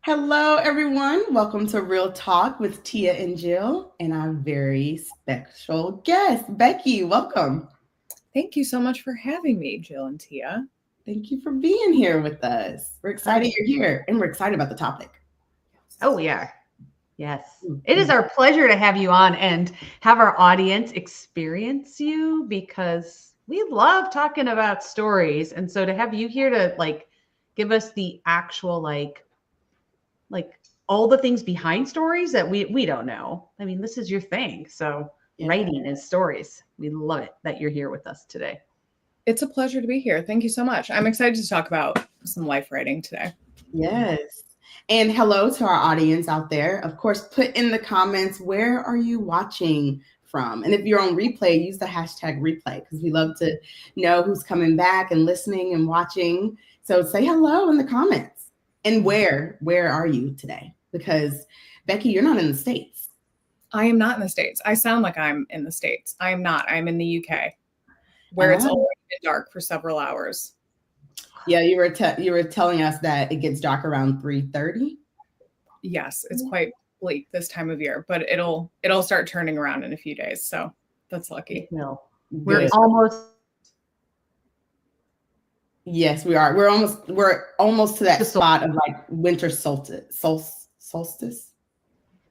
Hello, everyone. Welcome to Real Talk with Tia and Jill, and our very special guest, Becky. Welcome. Thank you so much for having me, Jill and Tia. Thank you for being here with us. We're excited you're here, and we're excited about the topic. Oh, we are. Yes. It is our pleasure to have you on and have our audience experience you because we love talking about stories. And so to have you here to give us the actual like all the things behind stories that we don't know. I mean, this is your thing. So writing and stories. We love it that you're here with us today. It's a pleasure to be here. Thank you so much. I'm excited to talk about some life writing today. Yes. And hello to our audience out there. Of course, put in the comments, where are you watching from? And if you're on replay, use the hashtag replay because we love to know who's coming back and listening and watching. So say hello in the comments. And where are you today? Because Becky, you're not in the States. I am not in the States. I sound like I'm in the States. I am not. I'm in the UK, where it's already been dark for several hours. Yeah, you were telling us that it gets dark around 3:30. Yes, it's quite bleak this time of year, but it'll start turning around in a few days. So that's lucky. No, we're almost. Yes, we are. We're almost to that spot of like winter solstice.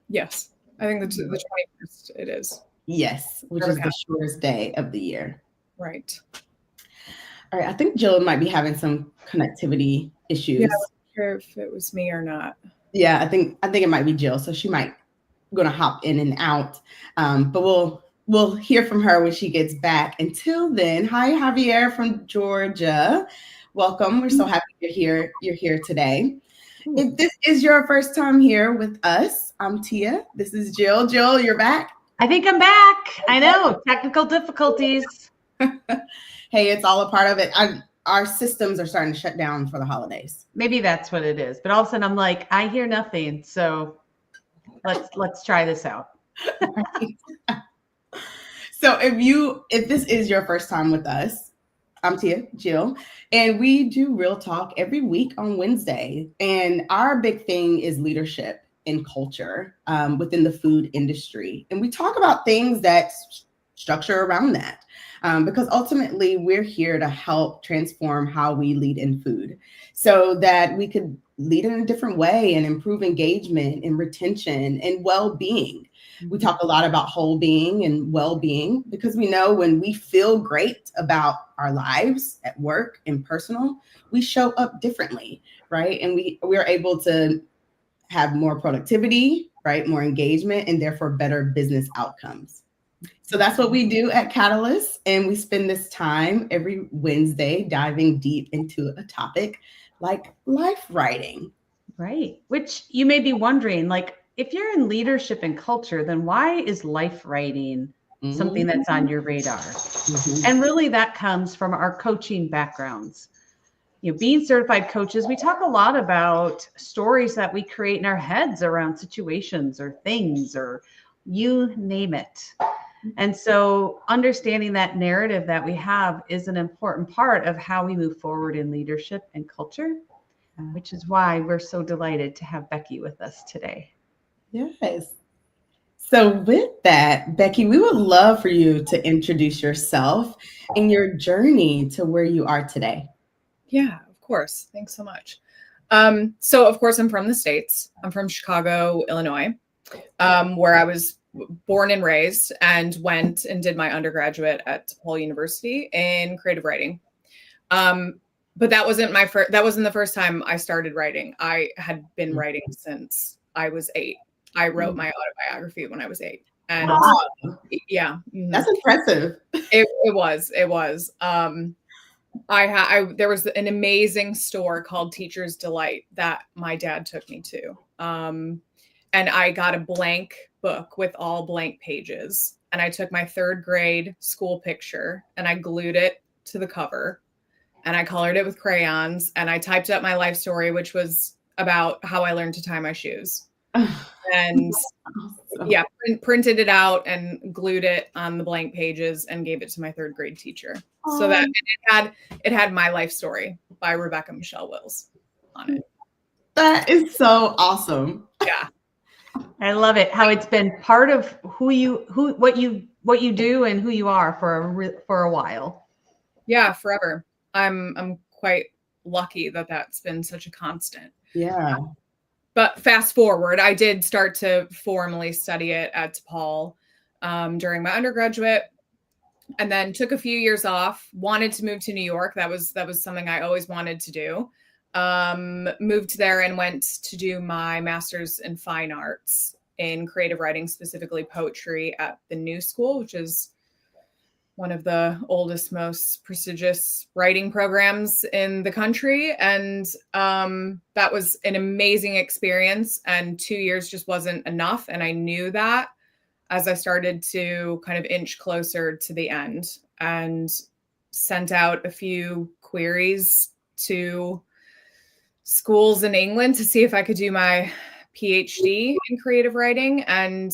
Yes, I think the 21st it is. Yes, which is the shortest day of the year. Right. All right. I think Jill might be having some connectivity issues. Yeah, I'm not sure if it was me or not. Yeah, I think it might be Jill, so she might gonna hop in and out. But we'll hear from her when she gets back. Until then, hi Javier from Georgia. Welcome. We're so happy you're here today. If this is your first time here with us, I'm Tia. This is Jill. Jill, you're back? I think I'm back. I know. Technical difficulties. Hey, it's all a part of it. Our systems are starting to shut down for the holidays. Maybe that's what it is. But all of a sudden I'm like, I hear nothing. So let's try this out. So if this is your first time with us, I'm Tia, Jill, and we do Real Talk every week on Wednesday. And our big thing is leadership and culture within the food industry. And we talk about things that structure around that. Because ultimately we're here to help transform how we lead in food so that we could lead in a different way and improve engagement and retention and well-being. We talk a lot about whole being and well-being because we know when we feel great about our lives at work and personal, we show up differently, right? And we're able to have more productivity, right? More engagement and therefore better business outcomes. So that's what we do at Catalyst. And we spend this time every Wednesday diving deep into a topic like life writing. Right. Which you may be wondering, like, if you're in leadership and culture, then why is life writing something that's on your radar? And really that comes from our coaching backgrounds. You know, being certified coaches, we talk a lot about stories that we create in our heads around situations or things or you name it. And so understanding that narrative that we have is an important part of how we move forward in leadership and culture, which is why we're so delighted to have Becky with us today. Yes. So with that, Becky, we would love for you to introduce yourself and your journey to where you are today. Yeah, of course. Thanks so much. So of course, I'm from the States. I'm from Chicago, Illinois, where I was born and raised and went and did my undergraduate at DePaul University in creative writing. But that wasn't the first time I started writing. I had been writing since I was 8. I wrote my autobiography when I was 8. And yeah, that's impressive. It was. There was an amazing store called Teacher's Delight that my dad took me to. And I got a blank book with all blank pages. And I took my 3rd grade school picture and I glued it to the cover and I colored it with crayons and I typed up my life story, which was about how I learned to tie my shoes. And yeah, printed it out and glued it on the blank pages and gave it to my 3rd grade teacher. So that it had My Life Story by Rebecca Michelle Wills on it. That is so awesome. Yeah. I love it. How it's been part of what you do and who you are for a while. Yeah, forever. I'm quite lucky that that's been such a constant. Yeah. But fast forward, I did start to formally study it at DePaul during my undergraduate, and then took a few years off. Wanted to move to New York. That was something I always wanted to do. Moved there and went to do my master's in fine arts in creative writing, specifically poetry, at the New School, which is one of the oldest, most prestigious writing programs in the country. And that was an amazing experience. And 2 years just wasn't enough. And I knew that as I started to kind of inch closer to the end, and sent out a few queries to schools in England to see if I could do my PhD in creative writing. And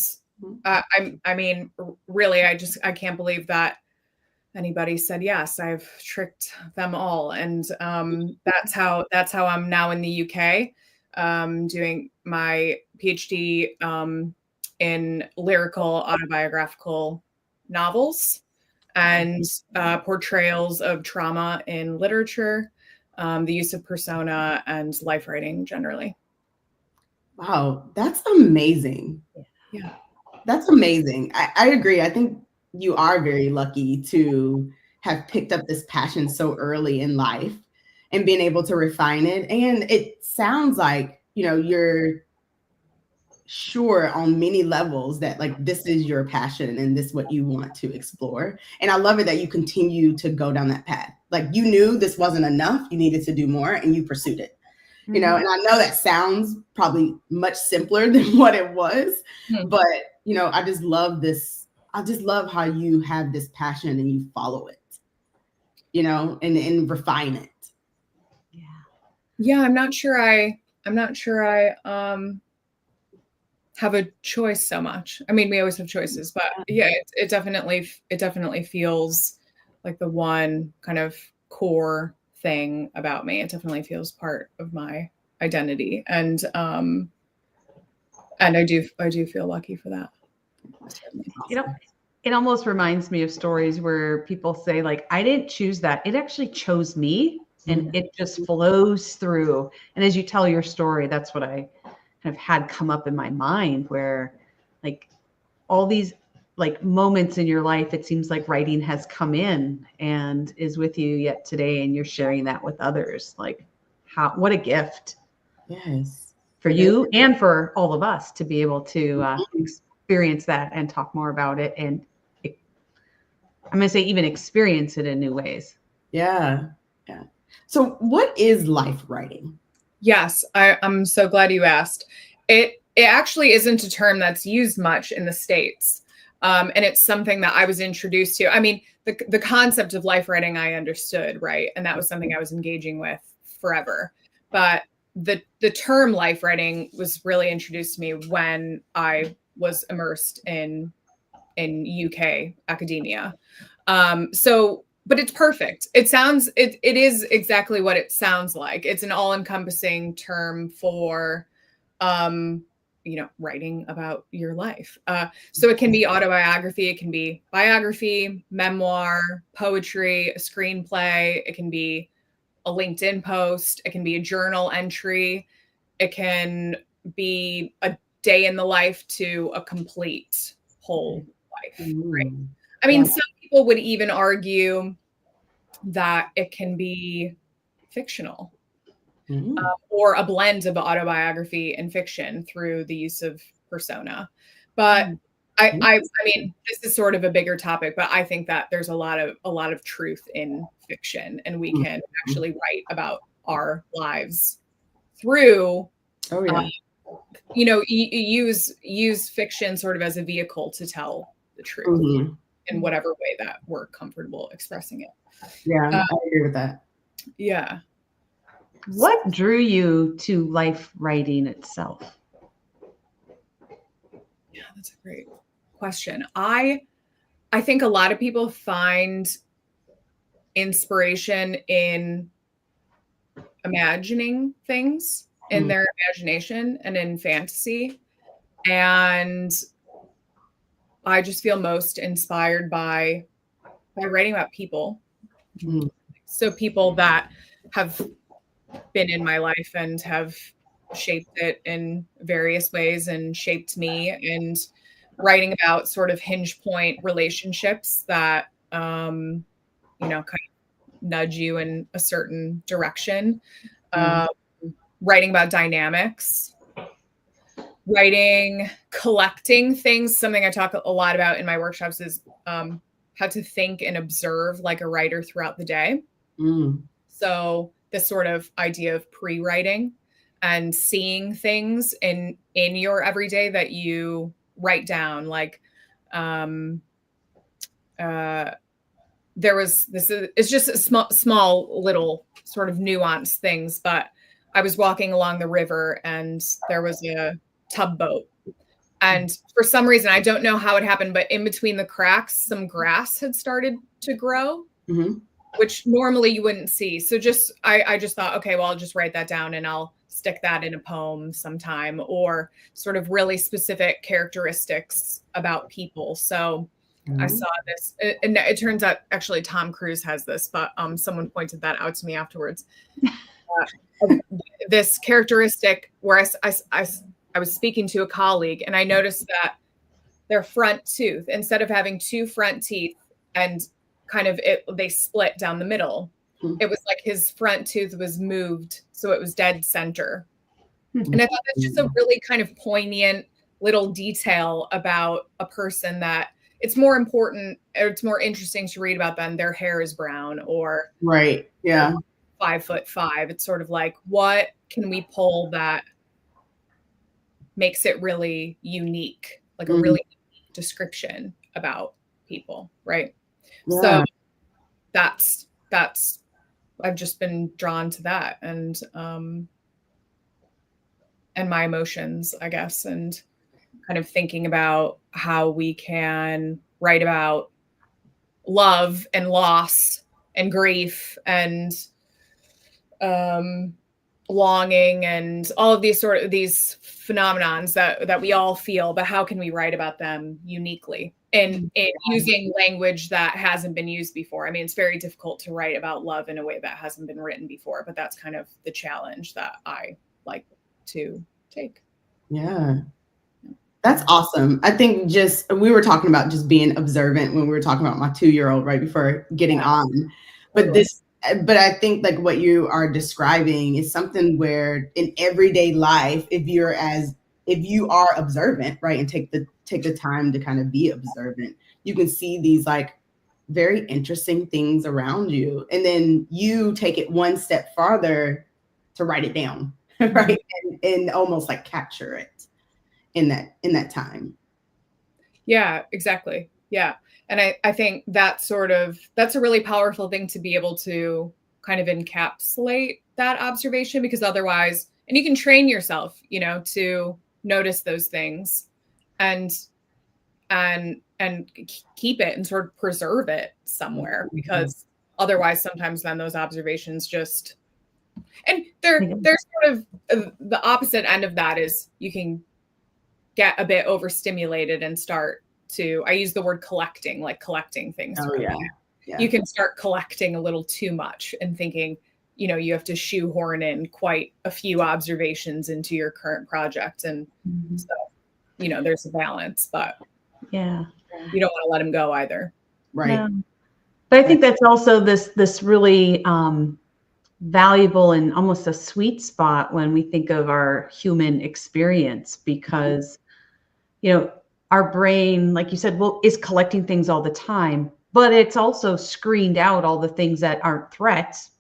I mean, really, I can't believe that anybody said yes. I've tricked them all. And that's how I'm now in the UK, doing my PhD in lyrical autobiographical novels and portrayals of trauma in literature, the use of persona, and life writing generally. Wow, that's amazing. Yeah. That's amazing. I agree. I think you are very lucky to have picked up this passion so early in life and being able to refine it. And it sounds like, you're sure on many levels that like this is your passion and this is what you want to explore. And I love it that you continue to go down that path. Like you knew this wasn't enough, you needed to do more, and you pursued it. And I know that sounds probably much simpler than what it was, but I just love this. I just love how you have this passion and you follow it, and refine it. Yeah. I'm not sure I have a choice so much. I mean, we always have choices, but yeah, it definitely feels like the one kind of core thing about me. It definitely feels part of my identity, and I do feel lucky for that. It almost reminds me of stories where people say like, I didn't choose that. It actually chose me, and it just flows through. And as you tell your story, that's what I kind of had come up in my mind, where like all these like moments in your life, it seems like writing has come in and is with you yet today, and you're sharing that with others. Like what a gift. Yes. For you and for all of us to be able to experience that and talk more about it. And I'm going to say even experience it in new ways. Yeah. Yeah. So what is life writing? Yes, I'm so glad you asked. It actually isn't a term that's used much in the States. And it's something that I was introduced to. I mean, the concept of life writing I understood, right? And that was something I was engaging with forever. But the term life writing was really introduced to me when I was immersed in UK academia. But it's perfect. It is exactly what it sounds like. It's an all-encompassing term for, writing about your life. So it can be autobiography, it can be biography, memoir, poetry, a screenplay. It can be a LinkedIn post. It can be a journal entry. It can be a day in the life to a complete whole life. Right? I mean, some people would even argue that it can be fictional, or a blend of autobiography and fiction through the use of persona. But I mean, this is sort of a bigger topic, but I think that there's a lot of truth in fiction, and we can actually write about our lives through, use fiction sort of as a vehicle to tell the truth in whatever way that we're comfortable expressing it. Yeah, I agree with that. Yeah. What drew you to life writing itself? Yeah, that's a great question. I think a lot of people find inspiration in imagining things in their imagination and in fantasy. And I just feel most inspired by writing about people. Mm. So people that have been in my life and have shaped it in various ways and shaped me, and writing about sort of hinge point relationships that, kind of nudge you in a certain direction. Writing about dynamics, collecting things. Something I talk a lot about in my workshops is how to think and observe like a writer throughout the day. So this sort of idea of pre-writing and seeing things in your everyday that you write down. Like it's just a small little sort of nuanced things, but I was walking along the river and there was a tugboat. And for some reason, I don't know how it happened, but in between the cracks, some grass had started to grow, which normally you wouldn't see. So I just thought, okay, well, I'll just write that down and I'll stick that in a poem sometime, or sort of really specific characteristics about people. So I saw this, and it turns out actually Tom Cruise has this, but someone pointed that out to me afterwards. This characteristic where I was speaking to a colleague and I noticed that their front tooth, instead of having two front teeth and they split down the middle, it was like his front tooth was moved, so it was dead center. And I thought that's just a really kind of poignant little detail about a person that it's more important, or it's more interesting to read about than their hair is brown or 5'5". It's sort of like, what can we pull that makes it really unique, like a really unique description about people, right? So that's I've just been drawn to that, and my emotions, I guess, and kind of thinking about how we can write about love and loss and grief and longing and all of these phenomenons that we all feel, but how can we write about them uniquely and using language that hasn't been used before? I mean, it's very difficult to write about love in a way that hasn't been written before, but that's kind of the challenge that I like to take. Yeah. That's awesome. I think we were talking about just being observant when we were talking about my 2-year-old right before getting on. But I think like what you are describing is something where in everyday life, if you are observant, right, and take the time to kind of be observant, you can see these like very interesting things around you. And then you take it one step farther to write it down, right? And almost like capture it in that time. Yeah, exactly. Yeah. And I think that's a really powerful thing to be able to kind of encapsulate that observation, because otherwise, and you can train yourself, to notice those things and keep it and sort of preserve it somewhere, because otherwise sometimes then those observations just, and they're sort of the opposite end of that is you can get a bit overstimulated and start to, I use the word collecting, like collecting things. You can start collecting a little too much and thinking, you have to shoehorn in quite a few observations into your current project. And so, there's a balance, but you don't want to let them go either. Right. No. But I think that's also this really valuable and almost a sweet spot when we think of our human experience, because our brain, like you said, is collecting things all the time, but it's also screened out all the things that aren't threats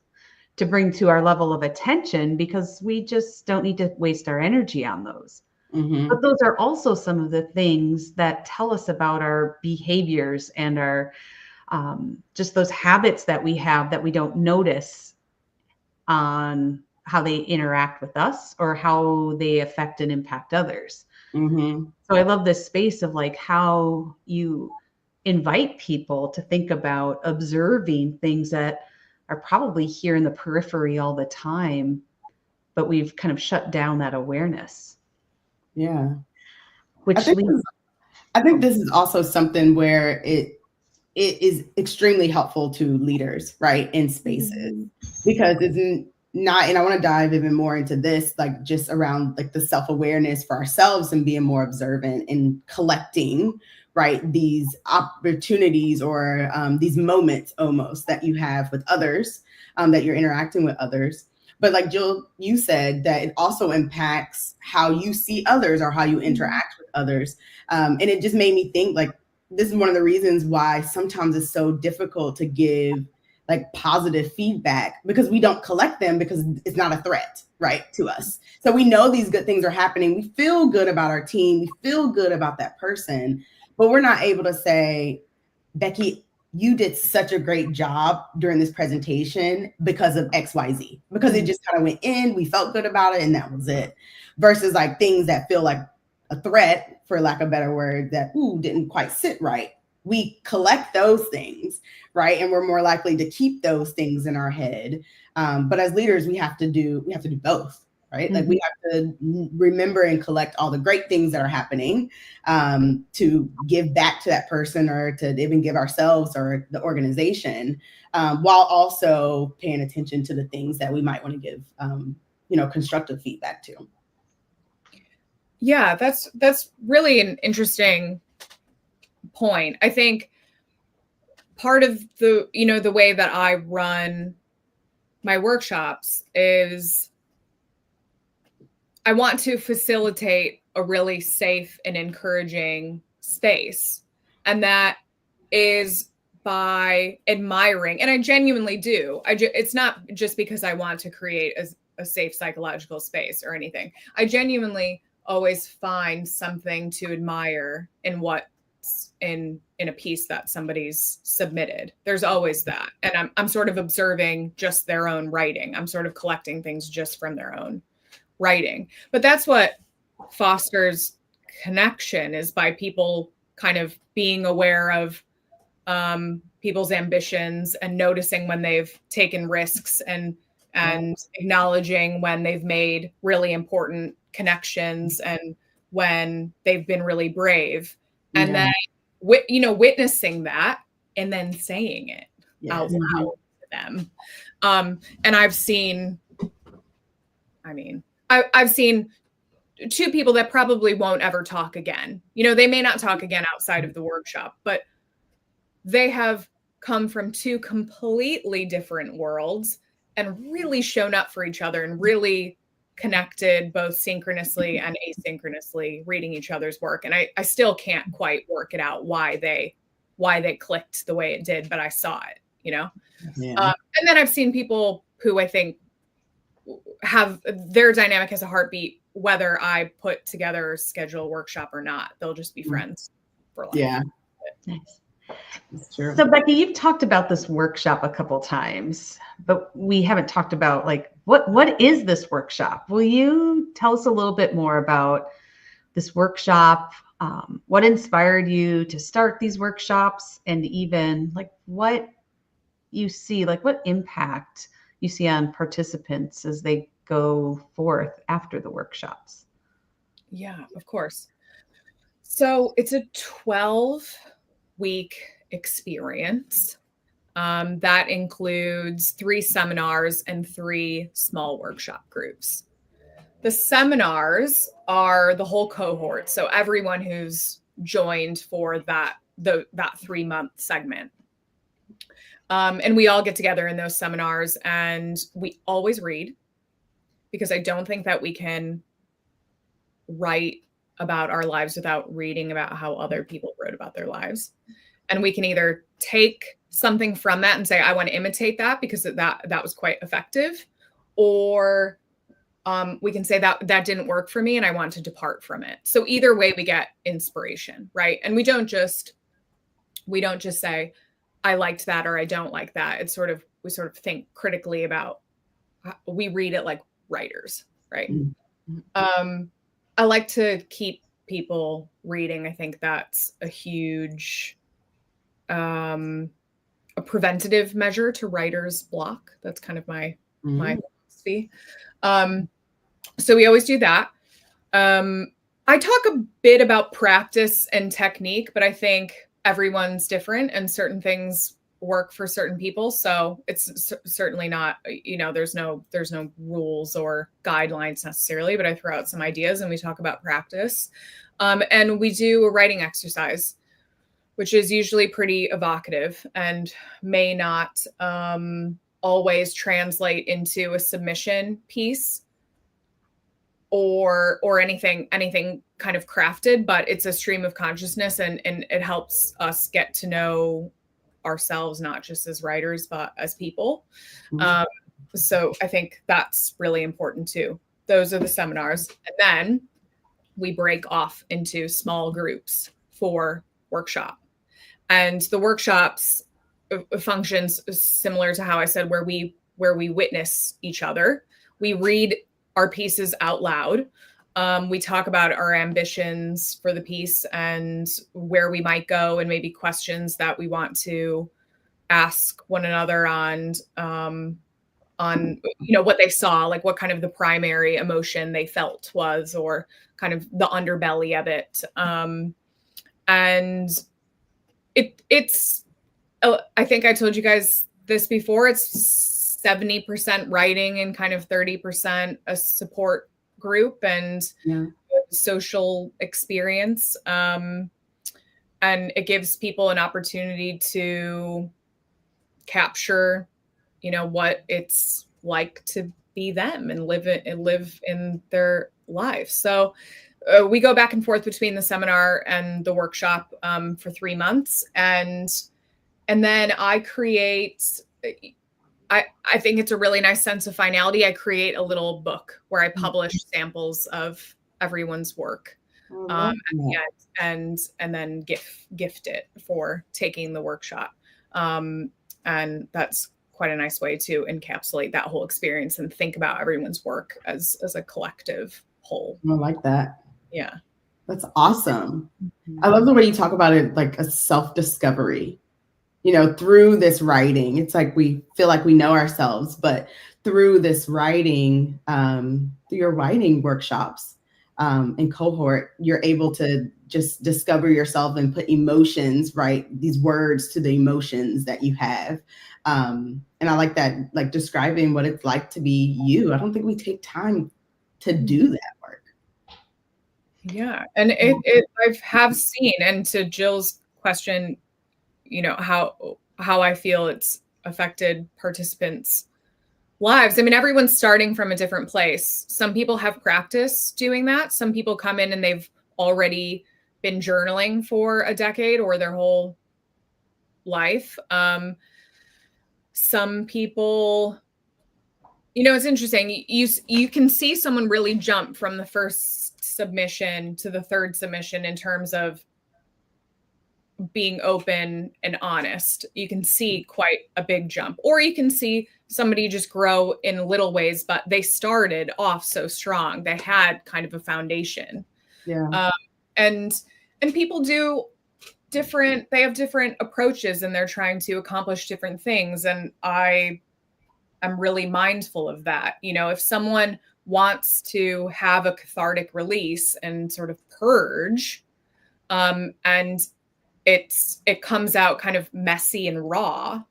to bring to our level of attention, because we just don't need to waste our energy on those. But those are also some of the things that tell us about our behaviors and our just those habits that we have that we don't notice on how they interact with us or how they affect and impact others. So I love this space of like how you invite people to think about observing things that are probably here in the periphery all the time, but we've kind of shut down that awareness. Yeah. Which I think this is also something where it is extremely helpful to leaders, right, in spaces, because it's not, and I want to dive even more into this, like just around like the self-awareness for ourselves and being more observant and collecting, right, these opportunities or these moments almost that you have with others, that you're interacting with others. But like Jill, you said that it also impacts how you see others or how you interact with others. And it just made me think, like, this is one of the reasons why sometimes it's so difficult to give like positive feedback, because we don't collect them because it's not a threat, right, to us. So we know these good things are happening. We feel good about our team. We feel good about that person, but we're not able to say, Becky, you did such a great job during this presentation because of XYZ, because it just kind of went in, we felt good about it, and that was it. Versus like things that feel like a threat, for lack of a better word, that didn't quite sit right. We collect those things, right? And we're more likely to keep those things in our head. But as leaders, we have to do both. Right? Like we have to remember and collect all the great things that are happening, to give back to that person or to even give ourselves or the organization, while also paying attention to the things that we might want to give, constructive feedback to. Yeah, that's really an interesting point. I think part of the, the way that I run my workshops is I want to facilitate a really safe and encouraging space. And that is by admiring, and I genuinely do. It's not just because I want to create a safe psychological space or anything. I genuinely always find something to admire in what's in a piece that somebody's submitted. There's always that. And I'm sort of observing just their own writing. I'm sort of collecting things just from their own writing. But that's what fosters connection, is by people kind of being aware of people's ambitions and noticing when they've taken risks and acknowledging when they've made really important connections and when they've been really brave. And then witnessing that and then saying it out loud to them. And I've seen two people that probably won't ever talk again. They may not talk again outside of the workshop, but they have come from two completely different worlds and really shown up for each other and really connected both synchronously and asynchronously, reading each other's work. And I still can't quite work it out why they clicked the way it did, but I saw it, Yeah. And then I've seen people who I think have their dynamic as a heartbeat, whether I put together a schedule workshop or not. They'll just be friends for life. Yeah. Nice. That's true. So Becky, you've talked about this workshop a couple times, but we haven't talked about like what is this workshop? Will you tell us a little bit more about this workshop? What inspired you to start these workshops, and even like what you see, like what impact you see on participants as they go forth after the workshops? Yeah, of course. So it's a 12-week experience that includes 3 seminars and 3 small workshop groups. The seminars are the whole cohort, so everyone who's joined for that 3-month segment. And we all get together in those seminars, and we always read, because I don't think that we can write about our lives without reading about how other people wrote about their lives. And we can either take something from that and say, I want to imitate that because that was quite effective, or we can say that didn't work for me and I want to depart from it. So either way, we get inspiration, right? And we don't just say, I liked that or I don't like that. It's we sort of think critically about, we read it like writers, right? Mm-hmm. I like to keep people reading. I think that's a huge, a preventative measure to writer's block. That's kind of my philosophy. So we always do that. I talk a bit about practice and technique, but I think everyone's different and certain things work for certain people. So it's certainly not, there's no rules or guidelines necessarily, but I throw out some ideas and we talk about practice. And we do a writing exercise, which is usually pretty evocative and may not always translate into a submission piece or anything kind of crafted, but it's a stream of consciousness and it helps us get to know ourselves, not just as writers, but as people. So I think that's really important too. Those are the seminars. And then we break off into small groups for workshop. And the workshops functions similar to how I said, where we witness each other. We read our pieces out loud. We talk about our ambitions for the piece and where we might go and maybe questions that we want to ask one another on what they saw, like what kind of the primary emotion they felt was, or kind of the underbelly of it. And it's I think I told you guys this before, it's 70% writing and kind of 30% a support group and social experience. And it gives people an opportunity to capture, what it's like to be them and live in their lives. So we go back and forth between the seminar and the workshop for 3 months. And then I create, I think it's a really nice sense of finality. I create a little book where I publish samples of everyone's work and then gift it for taking the workshop. And that's quite a nice way to encapsulate that whole experience and think about everyone's work as a collective whole. I like that. Yeah. That's awesome. I love the way you talk about it, like a self-discovery. Through this writing, it's like we feel like we know ourselves, but through this writing, through your writing workshops and cohort, you're able to just discover yourself and put emotions, right? These words to the emotions that you have. And I like that, like describing what it's like to be you. I don't think we take time to do that work. Yeah. And I have seen, and to Jill's question, how I feel it's affected participants' lives. I mean, everyone's starting from a different place. Some people have practice doing that. Some people come in and they've already been journaling for a decade or their whole life. Some people, it's interesting. You can see someone really jump from the first submission to the third submission in terms of being open and honest. You can see quite a big jump, or you can see somebody just grow in little ways, but they started off so strong. They had kind of a foundation. Yeah. And people do they have different approaches and they're trying to accomplish different things. And I am really mindful of that. If someone wants to have a cathartic release and sort of purge, and it comes out kind of messy and raw,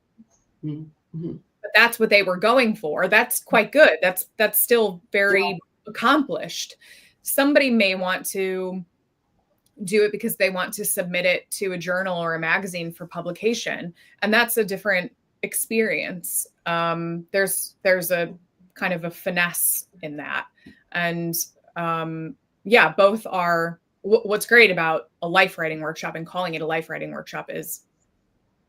but that's what they were going for. That's quite good. That's still very accomplished. Somebody may want to do it because they want to submit it to a journal or a magazine for publication, and that's a different experience. There's a kind of a finesse in that, and both are. What's great about a life writing workshop and calling it a life writing workshop is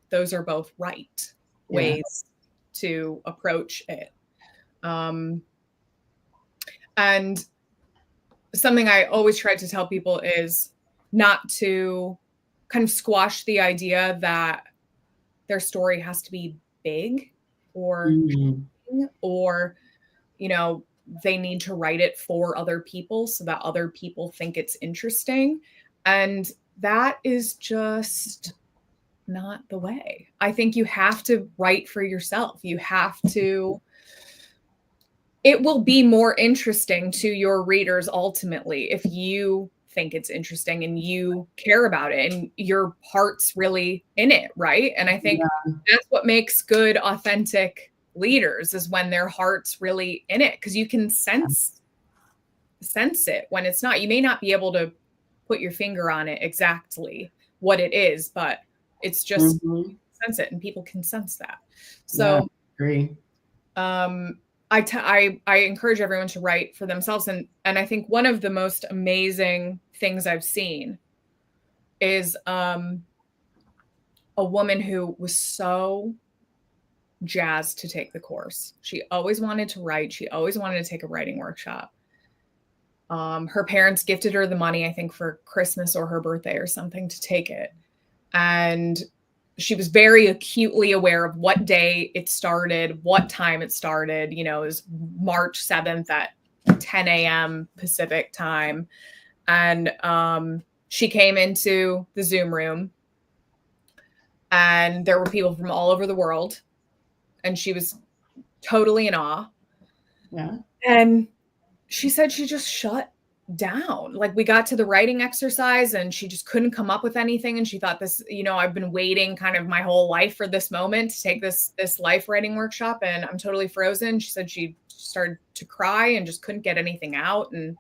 those are both right ways to approach it. And something I always try to tell people is not to kind of squash the idea that their story has to be big or they need to write it for other people so that other people think it's interesting. And that is just not the way. I think you have to write for yourself. You have to, it will be more interesting to your readers ultimately if you think it's interesting and you care about it and your heart's really in it, right? And I think that's what makes good, authentic leaders, is when their heart's really in it, because you can sense it when it's not. You may not be able to put your finger on it exactly what it is, but it's just sense it, and people can sense that. So agree. I encourage everyone to write for themselves. And I think one of the most amazing things I've seen is a woman who was so jazzed to take the course. She always wanted to write. She always wanted to take a writing workshop. Her parents gifted her the money, I think for Christmas or her birthday or something, to take it. And she was very acutely aware of what day it started, what time it started. You know, it was March 7th at 10 a.m. Pacific time. And she came into the Zoom room and there were people from all over the world. And she was totally in awe. Yeah. And she said she just shut down. Like, we got to the writing exercise and she just couldn't come up with anything. And she thought, this, you know, I've been waiting kind of my whole life for this moment to take this life writing workshop, and I'm totally frozen. She said she started to cry and just couldn't get anything out. And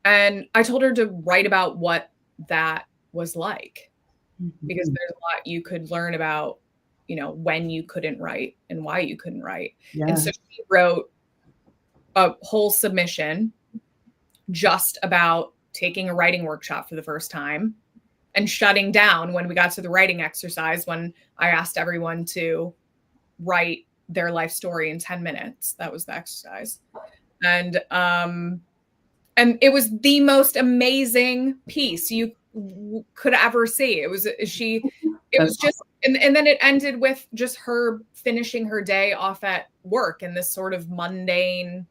and I told her to write about what that was like, because there's a lot you could learn about, you know, when you couldn't write and why you couldn't write. And so she wrote a whole submission just about taking a writing workshop for the first time and shutting down when we got to the writing exercise, when I asked everyone to write their life story in 10 minutes. That was the exercise. And it was the most amazing piece you could ever see. It was just, and then it ended with just her finishing her day off at work in this sort of mundane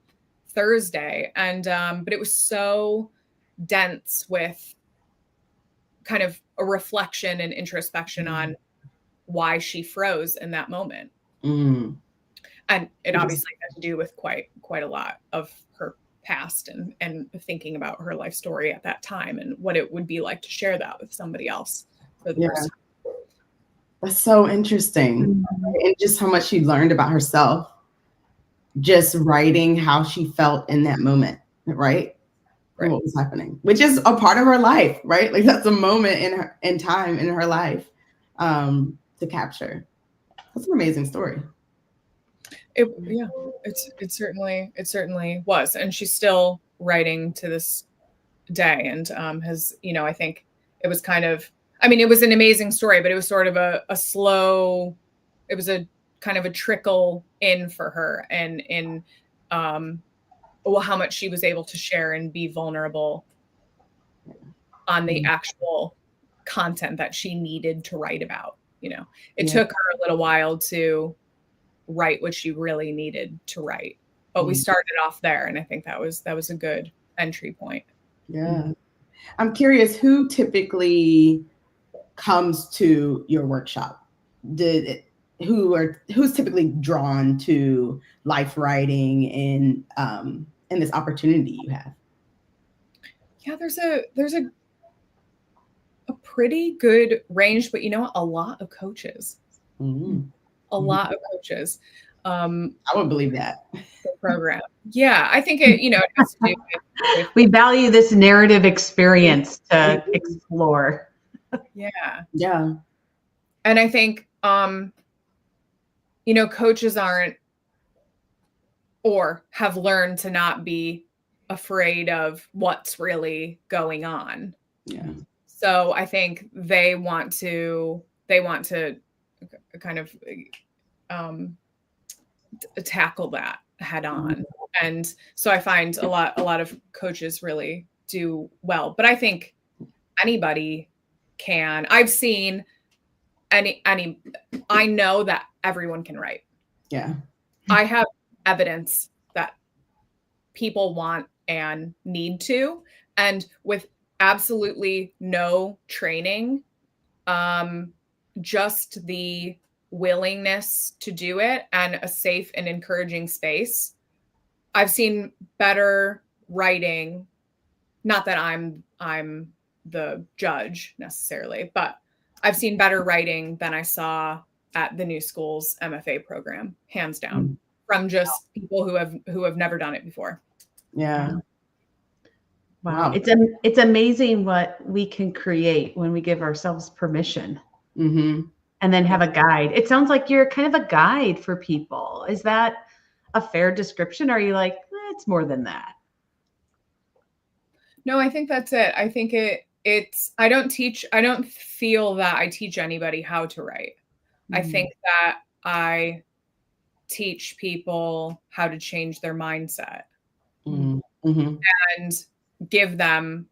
Thursday. And but it was so dense with kind of a reflection and introspection on why she froze in that moment. And it obviously had to do with quite a lot of her past and thinking about her life story at that time and what it would be like to share that with somebody else for the first time. That's so interesting. And just how much she learned about herself, just writing how she felt in that moment, right? And what was happening, which is a part of her life, right? Like, that's a moment in time in her life to capture. That's an amazing story. It certainly was. And she's still writing to this day, and has, you know, I think it was kind of, I mean, it was an amazing story, but it was sort of a slow, it was a kind of a trickle in for her, and in how much she was able to share and be vulnerable on the actual content that she needed to write about. You know, it took her a little while to write what she really needed to write, but we started off there, and I think that was a good entry point. I'm curious, who typically comes to your workshop? Who's typically drawn to life writing and this opportunity you have? There's a pretty good range, but, you know, a lot of coaches. A lot of coaches. I would believe that. The program. Yeah, I think it, you know, it has to do with we value this narrative experience to explore. Yeah. And I think, you know, coaches aren't, or have learned to not be afraid of what's really going on. So I think they want to kind of tackle that head on. And so I find a lot of coaches really do well, but I think anybody can. I've seen I know that everyone can write. I have evidence that people want and need to, and with absolutely no training, just the willingness to do it and a safe and encouraging space, I've seen better writing. Not that I'm the judge necessarily, but I've seen better writing than I saw at the New Schools MFA program, hands down, from just people who have never done it before. Yeah. Wow. It's amazing what we can create when we give ourselves permission. Mm-hmm. And then have a guide. It sounds like you're kind of a guide for people. Is that a fair description? Or are you like, it's more than that? No, I think that's it. I think I don't feel that I teach anybody how to write. I think that I teach people how to change their mindset and give them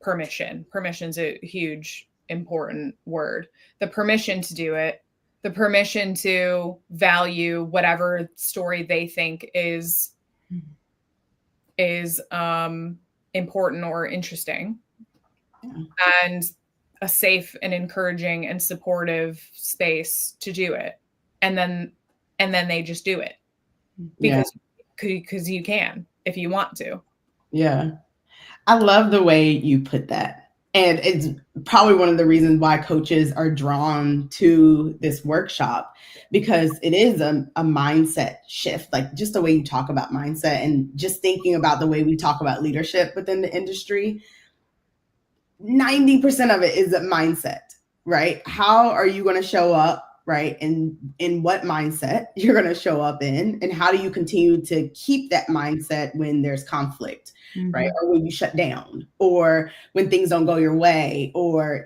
permission. Permission's a huge, important word. The permission to do it, the permission to value whatever story they think is important or interesting, and a safe and encouraging and supportive space to do it. And then they just do it because you can, if you want to. Yeah. I love the way you put that. And it's probably one of the reasons why coaches are drawn to this workshop, because it is a mindset shift, like just the way you talk about mindset and just thinking about the way we talk about leadership within the industry. 90% of it is a mindset, right? How are you going to show up, right? And in what mindset you're going to show up in, and how do you continue to keep that mindset when there's conflict, right? Or when you shut down, or when things don't go your way, or,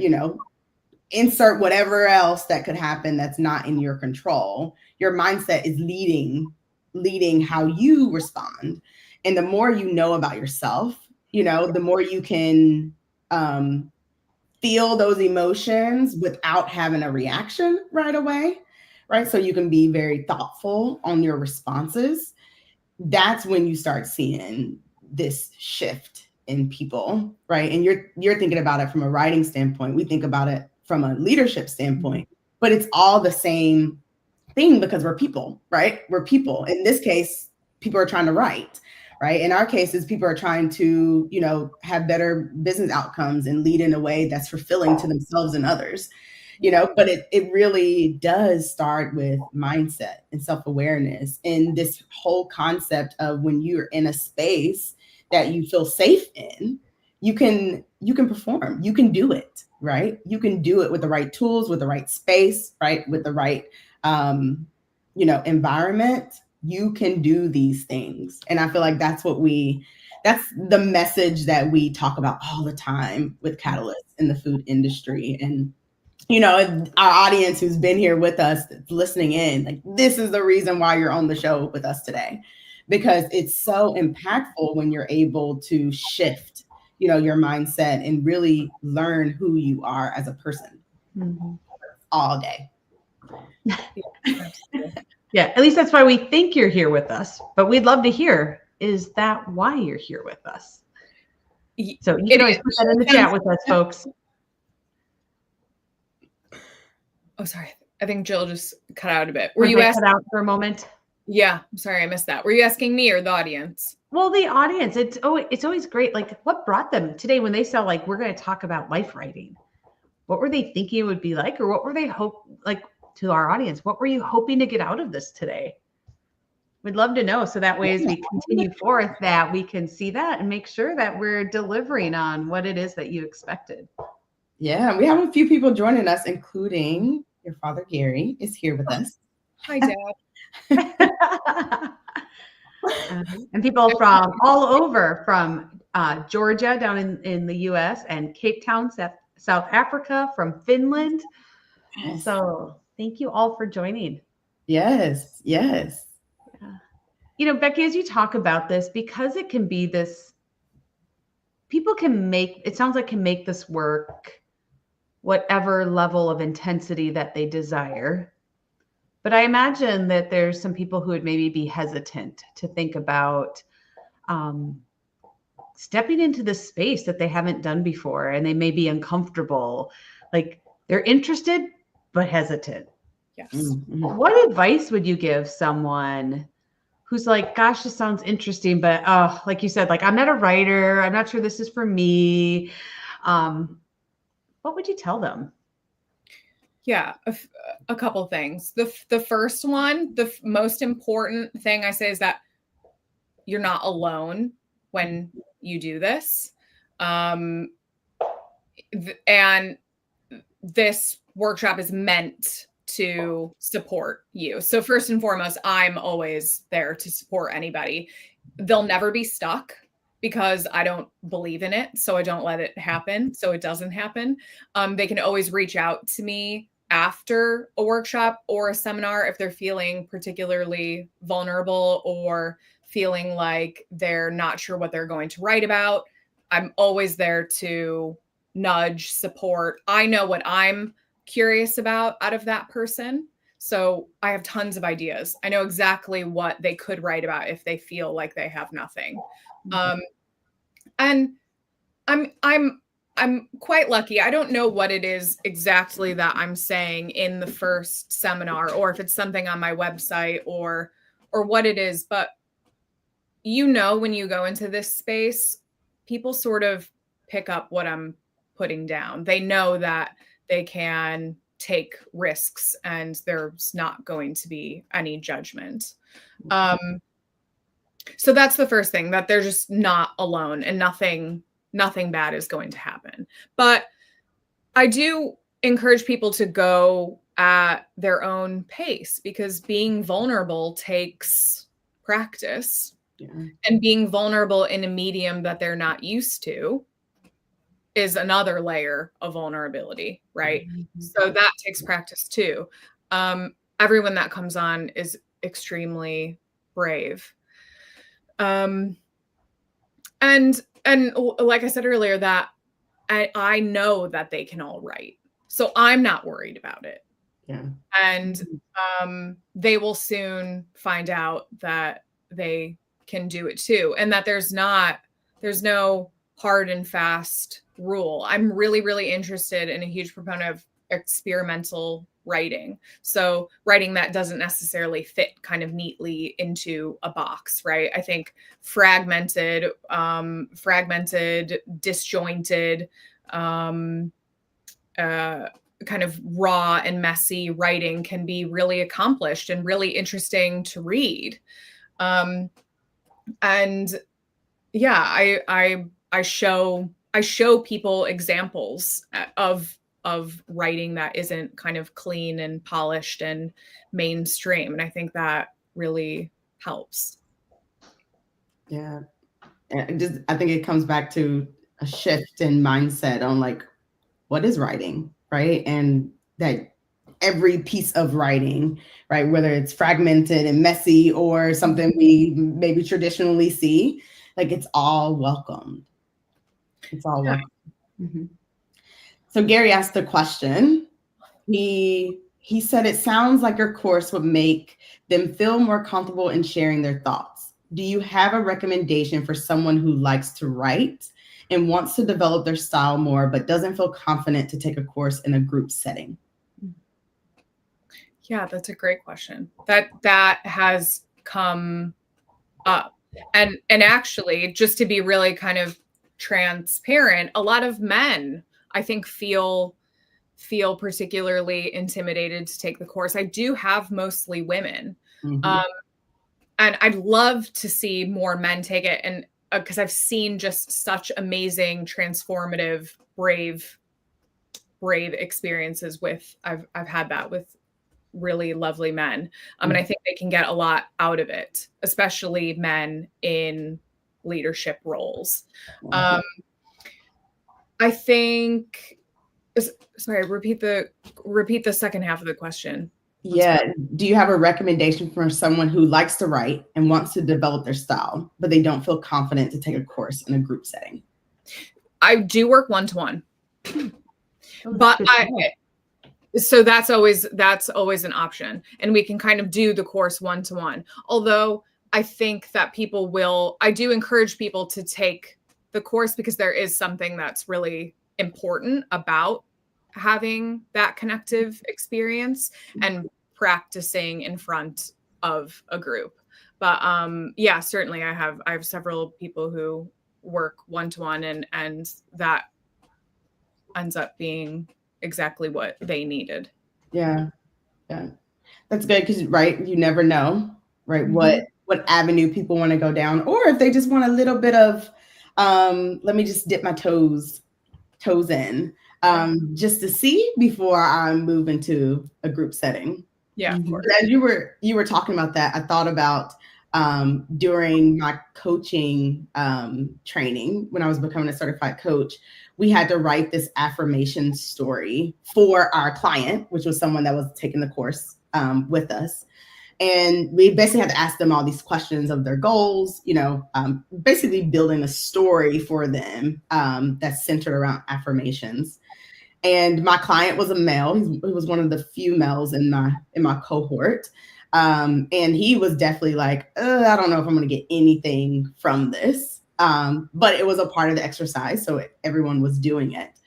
insert whatever else that could happen that's not in your control. Your mindset is leading how you respond. And the more you know about yourself, the more you can feel those emotions without having a reaction right away, right? So you can be very thoughtful on your responses. That's when you start seeing this shift in people, right? And you're thinking about it from a writing standpoint. We think about it from a leadership standpoint, but it's all the same thing because we're people, right? We're people. In this case, people are trying to write, right? In our cases, people are trying to, have better business outcomes and lead in a way that's fulfilling to themselves and others, but it really does start with mindset and self-awareness, and this whole concept of when you're in a space that you feel safe in, you can perform, you can do it, right? You can do it with the right tools, with the right space, right? With the right, environment. You can do these things. And I feel like that's the message that we talk about all the time with Catalyst in the food industry. And, our audience who's been here with us, listening in, like, this is the reason why you're on the show with us today, because it's so impactful when you're able to shift, your mindset and really learn who you are as a person all day. Yeah, at least that's why we think you're here with us. But we'd love to hear, is that why you're here with us? So you can always put that in the chat with us, folks. Oh, sorry. I think Jill just cut out a bit. Were you cut out for a moment? Yeah, I'm sorry, I missed that. Were you asking me or the audience? Well, the audience. It's always great. Like, what brought them today when they saw, like, we're going to talk about life writing? What were they thinking it would be like, or what were they to our audience? What were you hoping to get out of this today? We'd love to know. So that way, as we continue forth, that we can see that and make sure that we're delivering on what it is that you expected. Yeah, we have a few people joining us, including your father, Gary, is here with us. Hi, Dad. And people from all over, from Georgia down in the US, and Cape Town, South Africa, from Finland. Yes. So thank you all for joining. Yes. Yeah. Becky, as you talk about this, because it can be this, people can make this work whatever level of intensity that they desire. But I imagine that there's some people who would maybe be hesitant to think about stepping into this space that they haven't done before, and they may be uncomfortable. Like, they're interested, but hesitant. Yes. Mm-hmm. What advice would you give someone who's like, gosh, this sounds interesting, but like you said, like, I'm not a writer. I'm not sure this is for me. What would you tell them? Yeah, a couple things. The first one, the most important thing I say is that you're not alone when you do this. And this workshop is meant to support you. So first and foremost, I'm always there to support anybody. They'll never be stuck because I don't believe in it. So I don't let it happen. So it doesn't happen. They can always reach out to me after a workshop or a seminar if they're feeling particularly vulnerable or feeling like they're not sure what they're going to write about. I'm always there to nudge, support. I know what I'm curious about out of that person. So I have tons of ideas. I know exactly what they could write about if they feel like they have nothing. And I'm quite lucky. I don't know what it is exactly that I'm saying in the first seminar, or if it's something on my website or what it is, but when you go into this space, people sort of pick up what I'm putting down. They know that they can take risks and there's not going to be any judgment. So that's the first thing, that they're just not alone and nothing bad is going to happen. But I do encourage people to go at their own pace, because being vulnerable takes practice. Yeah. And being vulnerable in a medium that they're not used to is another layer of vulnerability, right? Mm-hmm. So that takes practice too. Everyone that comes on is extremely brave. And like I said earlier, that I know that they can all write, so I'm not worried about it. Yeah. And they will soon find out that they can do it too, and that there's no hard and fast rule. I'm really, really interested and a huge proponent of experimental writing. So writing that doesn't necessarily fit kind of neatly into a box, right? I think fragmented, disjointed, kind of raw and messy writing can be really accomplished and really interesting to read. And yeah, I show people examples of writing that isn't kind of clean and polished and mainstream. And I think that really helps. Yeah. I think it comes back to a shift in mindset on like, what is writing, right? And that every piece of writing, right, whether it's fragmented and messy or something we maybe traditionally see, like it's all welcomed. It's all welcome. Mm-hmm. So Gary asked a question. He said, it sounds like your course would make them feel more comfortable in sharing their thoughts. Do you have a recommendation for someone who likes to write and wants to develop their style more, but doesn't feel confident to take a course in a group setting? Yeah, that's a great question. That has come up. And actually, just to be really kind of transparent, a lot of men, I think, feel particularly intimidated to take the course. I do have mostly women. Mm-hmm. And I'd love to see more men take it. And because I've seen just such amazing, transformative, brave experiences with, I've had that with really lovely men. And I think they can get a lot out of it, especially men in leadership roles. I think, sorry, repeat the second half of the question. Yeah. Do you have a recommendation for someone who likes to write and wants to develop their style, but they don't feel confident to take a course in a group setting? I do work one-to-one, but so that's always an option. And we can kind of do the course one-to-one. Although I think that I do encourage people to take the course, because there is something that's really important about having that connective experience. And practicing in front of a group. But yeah, certainly I have several people who work one-to-one, and that ends up being exactly what they needed. Yeah. That's good because, right, you never know, right, Mhm. what avenue people want to go down, or if they just want a little bit of, let me just dip my toes in, just to see before I move into a group setting. Yeah, of course. As you were talking about that, I thought about during my coaching training when I was becoming a certified coach, we had to write this affirmation story for our client, which was someone that was taking the course with us. And we basically had to ask them all these questions of their goals, basically building a story for them that's centered around affirmations. And my client was a male. He was one of the few males in my cohort. And he was definitely like, I don't know if I'm going to get anything from this. But it was a part of the exercise. So everyone was doing it.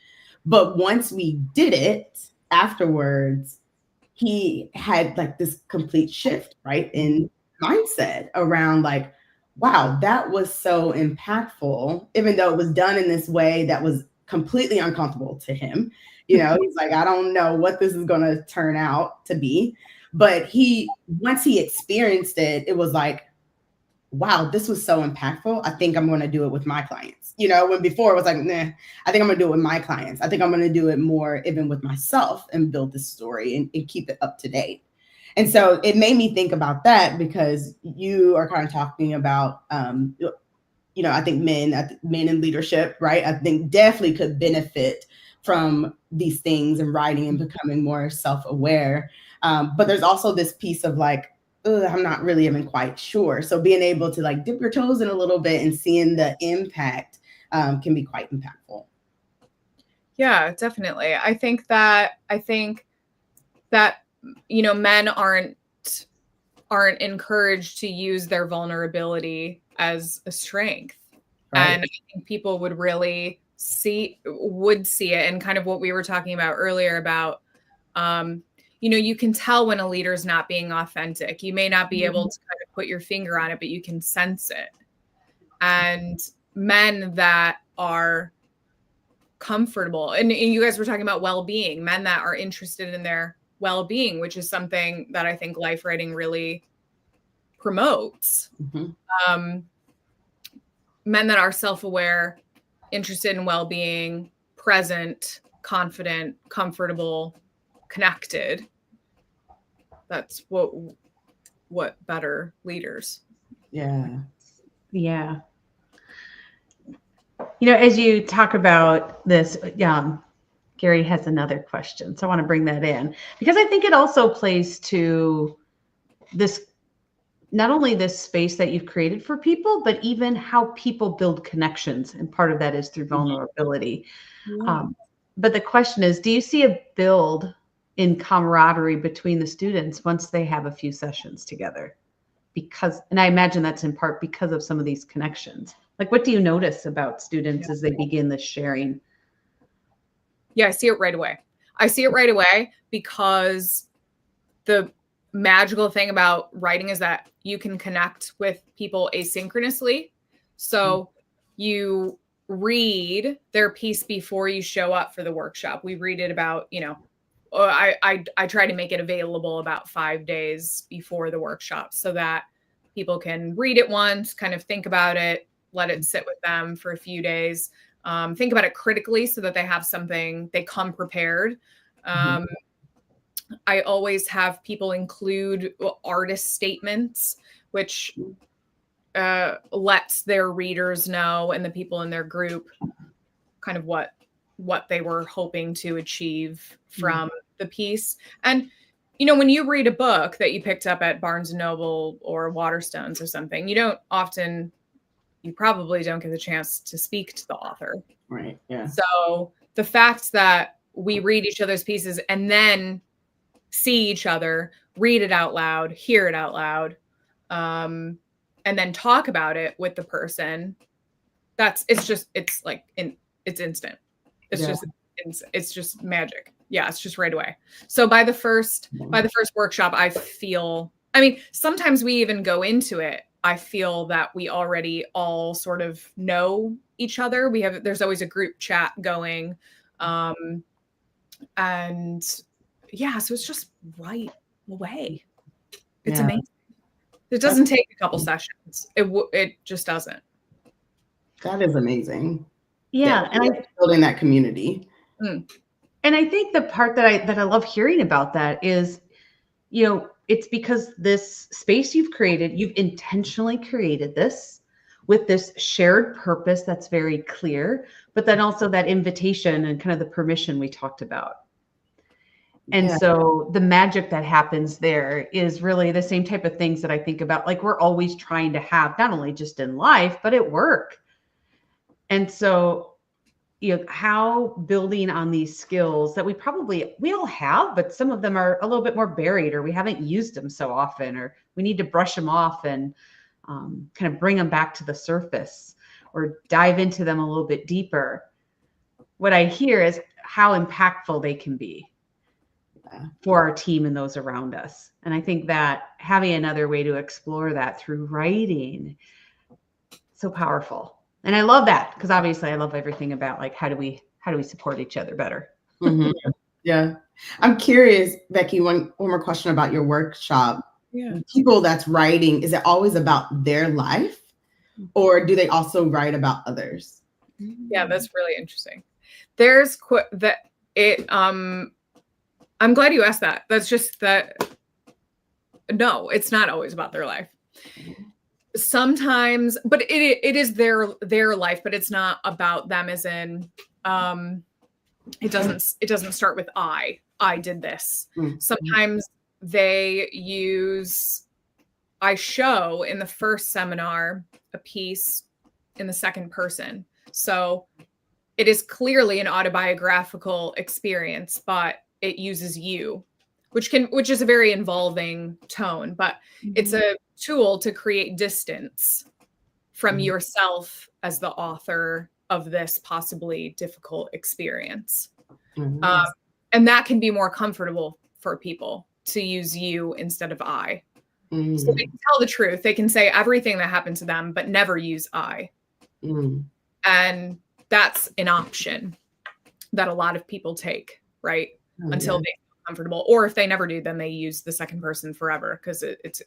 But once we did it afterwards, he had like this complete shift, right, in mindset around like, wow, that was so impactful, even though it was done in this way that was completely uncomfortable to him. He's like, I don't know what this is going to turn out to be. But once he experienced it, it was like, wow, this was so impactful. I think I'm going to do it with my clients. When before it was like, nah, I think I'm going to do it with my clients. I think I'm going to do it more even with myself and build this story and keep it up to date. And so it made me think about that because you are kind of talking about, I think men in leadership, right? I think definitely could benefit from these things and writing and becoming more self-aware. But there's also this piece of like, I'm not really even quite sure. So being able to like dip your toes in a little bit and seeing the impact can be quite impactful. Yeah, definitely. I think that men aren't encouraged to use their vulnerability as a strength. Right. And I think people would really see it, and kind of what we were talking about earlier about you can tell when a leader is not being authentic. You may not be able to kind of put your finger on it, but you can sense it. And men that are comfortable, and you guys were talking about well-being, men that are interested in their well-being, which is something that I think Life Writing really promotes. Mm-hmm. Men that are self-aware, interested in well-being, present, confident, comfortable, connected. That's what better leaders. Yeah. As you talk about this, Gary has another question. So I want to bring that in because I think it also plays to this, not only this space that you've created for people, but even how people build connections. And part of that is through vulnerability. Mm-hmm. But the question is, do you see a build in camaraderie between the students once they have a few sessions together? And I imagine that's in part because of some of these connections. Like, what do you notice about students as they begin this sharing? Yeah, I see it right away. Because the magical thing about writing is that you can connect with people asynchronously. So you read their piece before you show up for the workshop. We read it about, I try to make it available about 5 days before the workshop so that people can read it once, kind of think about it, let it sit with them for a few days, think about it critically so that they have something, they come prepared. I always have people include artist statements, which lets their readers know and the people in their group kind of what they were hoping to achieve from the piece. And, when you read a book that you picked up at Barnes & Noble or Waterstones or something, you probably don't get the chance to speak to the author. Right. Yeah. So the fact that we read each other's pieces and then see each other, read it out loud, hear it out loud, and then talk about it with the person, it's instant. It's just magic. Yeah, it's just right away. So by the first workshop, I feel, I mean, sometimes we even go into it, I feel that we already all sort of know each other. There's always a group chat going. And yeah, so it's just right away. It's amazing. It doesn't take a couple sessions. It just doesn't. That is amazing. Yeah, and building that community. And I think the part that I love hearing about that is, it's because this space you've created, you've intentionally created this with this shared purpose that's very clear, but then also that invitation and kind of the permission we talked about. And so the magic that happens there is really the same type of things that I think about, like we're always trying to have, not only just in life, but at work. And so, how building on these skills that we all have, but some of them are a little bit more buried, or we haven't used them so often, or we need to brush them off and kind of bring them back to the surface or dive into them a little bit deeper. What I hear is how impactful they can be for our team and those around us. And I think that having another way to explore that through writing, so powerful. And I love that, because obviously I love everything about like, how do we support each other better? Mm-hmm. Yeah. I'm curious, Becky, one more question about your workshop. Yeah. People that's writing, is it always about their life, or do they also write about others? Yeah, that's really interesting. There's I'm glad you asked that. That's just that. No, it's not always about their life. Sometimes, but it is their life, but it's not about them as in, it doesn't start with I did this. Mm-hmm. Sometimes I show in the first seminar a piece in the second person. So it is clearly an autobiographical experience, but it uses you, which is a very involving tone, but it's a tool to create distance from yourself as the author of this possibly difficult experience. And that can be more comfortable for people to use you instead of I. So they can tell the truth. They can say everything that happened to them, but never use I. And that's an option that a lot of people take, right? Until they feel comfortable. Or if they never do, then they use the second person forever, because it's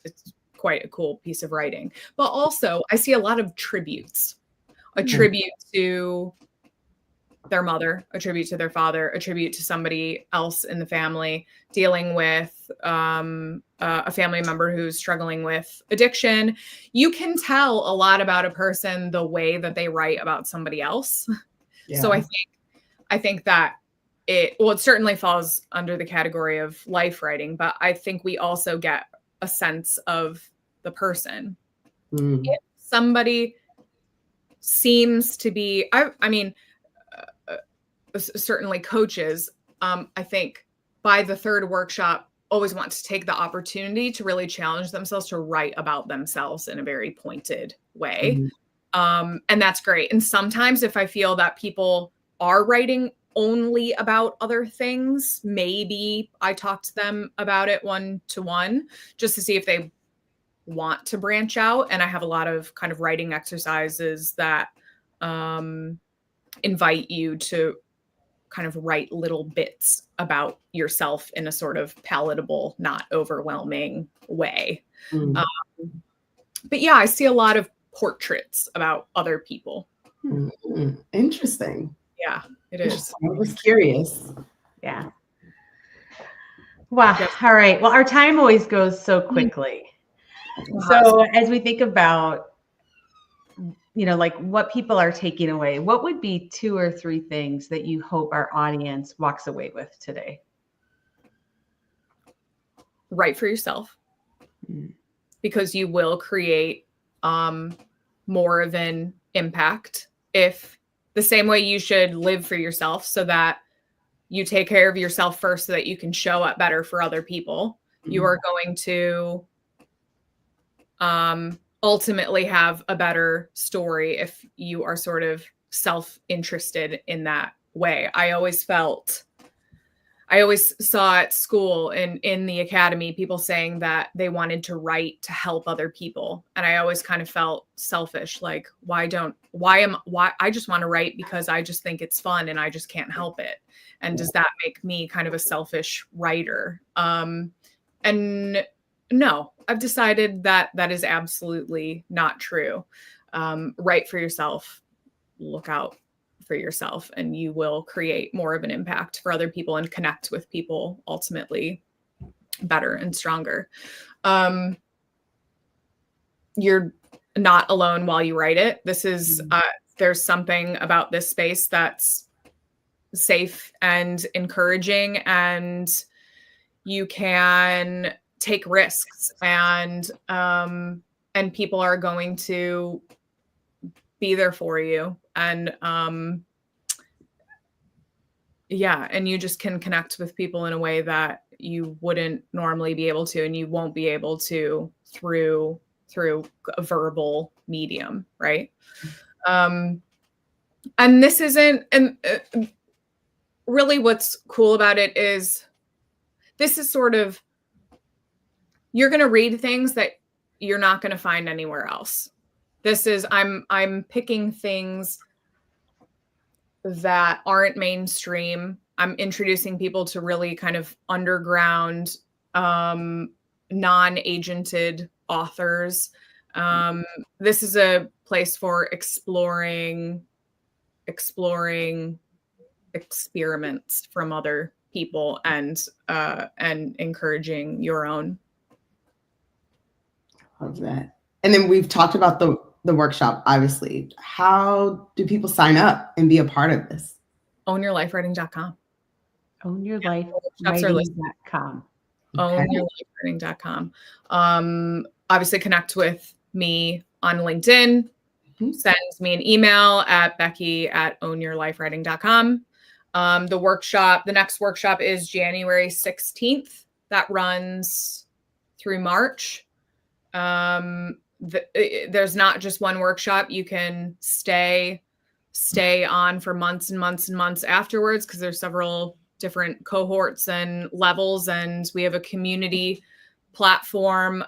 quite a cool piece of writing. But also I see a lot of tributes, a tribute to their mother, a tribute to their father, a tribute to somebody else in the family dealing with a family member who's struggling with addiction. You can tell a lot about a person the way that they write about somebody else. Yeah. So I think that it certainly falls under the category of life writing, but I think we also get a sense of the person. If somebody seems to be, I mean, certainly coaches, I think by the third workshop, always want to take the opportunity to really challenge themselves to write about themselves in a very pointed way. And that's great. And sometimes if I feel that people are writing only about other things, maybe I talk to them about it one-to-one just to see if they want to branch out. And I have a lot of kind of writing exercises that invite you to kind of write little bits about yourself in a sort of palatable, not overwhelming way. But yeah, I see a lot of portraits about other people. Interesting. Yeah, it is. I was curious. Yeah. Wow. Yes. All right. Well, our time always goes so quickly. So as we think about, like what people are taking away, what would be 2 or 3 things that you hope our audience walks away with today? Write for yourself, because you will create more of an impact. If the same way you should live for yourself, so that you take care of yourself first so that you can show up better for other people, you are going to ultimately have a better story if you are sort of self-interested in that way. I always felt I always saw at school in the academy, people saying that they wanted to write to help other people. And I always kind of felt selfish. Like, why I just want to write because I just think it's fun and I just can't help it. And does that make me kind of a selfish writer? And no, I've decided that that is absolutely not true. Write for yourself, look out for yourself, and you will create more of an impact for other people and connect with people ultimately better and stronger. You're not alone while you write it. This is, there's something about this space that's safe and encouraging, and you can take risks, and people are going to be there for you. And and you just can connect with people in a way that you wouldn't normally be able to, and you won't be able to through a verbal medium, right? And this isn't, and really what's cool about it is this is sort of, you're going to read things that you're not going to find anywhere else. This is, I'm picking things that aren't mainstream. I'm introducing people to really kind of underground, non-agented authors. This is a place for exploring experiments from other people, and encouraging your own. Love that. And then we've talked about the workshop, obviously. How do people sign up and be a part of this? OwnYourLifeWriting.com. OwnYourLifeWriting.com. OwnYourLifeWriting.com. Obviously connect with me on LinkedIn. Send me an email at Becky@OwnYourLifeWriting.com. The next workshop is January 16th. That runs through March. There's not just one workshop. You can stay on for months and months and months afterwards, because there's several different cohorts and levels, and we have a community platform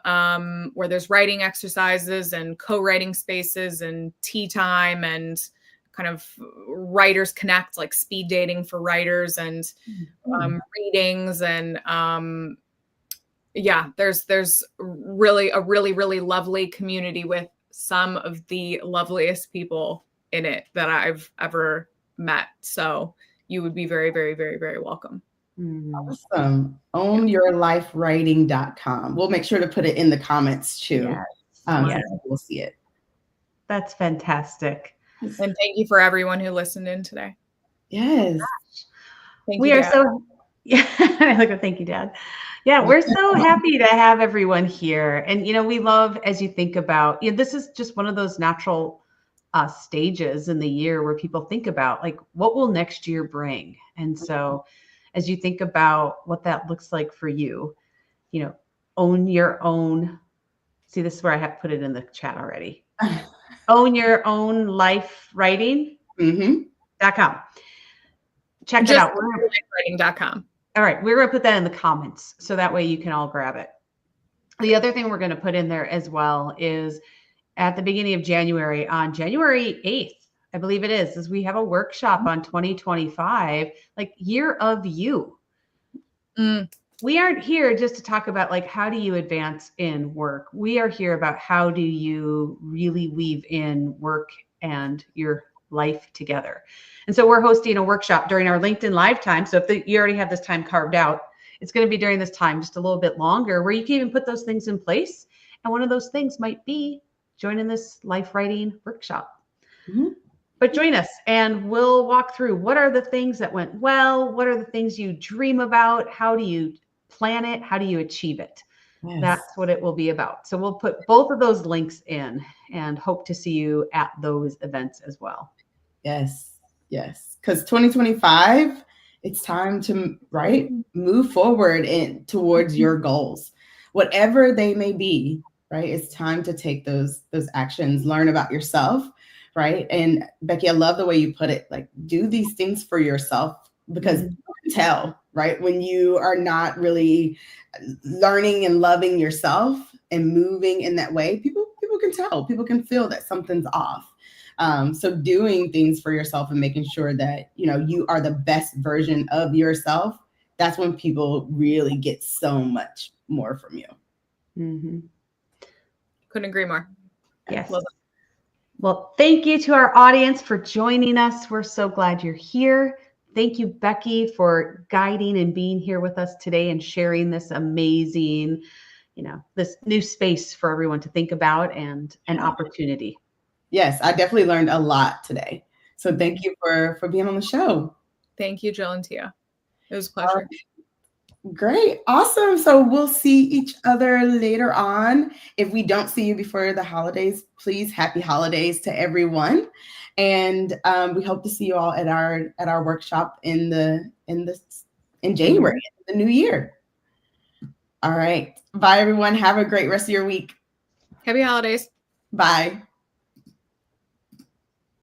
where there's writing exercises and co-writing spaces and tea time and kind of writers connect, like speed dating for writers, and readings, and there's really a really lovely community with some of the loveliest people in it that I've ever met. So you would be very, very, very, very welcome. Awesome. OwnYourLifeWriting.com. We'll make sure to put it in the comments too. Yes. We'll see it. That's fantastic. And thank you for everyone who listened in today. Yes. Thank you, Dad. Thank you, Dad. Yeah, we're so happy to have everyone here. And, we love, as you think about, this is just one of those natural stages in the year where people think about, like, what will next year bring? And so as you think about what that looks like for you, own your own. See, this is where I have put it in the chat already. Own your own life writing.com. Check it out. Writing.com. All right. We're going to put that in the comments, so that way you can all grab it. The other thing we're going to put in there as well is at the beginning of January, on January 8th, I believe it is we have a workshop on 2025, like Year of You. We aren't here just to talk about, like, how do you advance in work? We are here about how do you really weave in work and your life together. And so we're hosting a workshop during our LinkedIn Live time. So if you already have this time carved out, it's going to be during this time, just a little bit longer, where you can even put those things in place. And one of those things might be joining this life writing workshop. But join us, and we'll walk through what are the things that went well, what are the things you dream about, how do you plan it, how do you achieve it? Yes. That's what it will be about. So we'll put both of those links in, and hope to see you at those events as well. Yes, because 2025, it's time to move forward and towards your goals, whatever they may be. Right, it's time to take those actions, learn about yourself. Right. And Becky, I love the way you put it, like, do these things for yourself, because can tell, right? When you are not really learning and loving yourself and moving in that way, people can tell. People can feel that something's off. So doing things for yourself and making sure that, you know, you are the best version of yourself, that's when people really get so much more from you. Mm-hmm. Couldn't agree more. Yes. Well, thank you to our audience for joining us. We're so glad you're here. Thank you, Becky, for guiding and being here with us today and sharing this amazing, you know, this new space for everyone to think about and an opportunity. Yes, I definitely learned a lot today. So thank you for being on the show. Thank you, Jill and Tia. It was a pleasure. Great. Awesome. So we'll see each other later on. If we don't see you before the holidays, please happy holidays to everyone. And we hope to see you all at our workshop in January, the new year. All right. Bye, everyone. Have a great rest of your week. Happy holidays. Bye.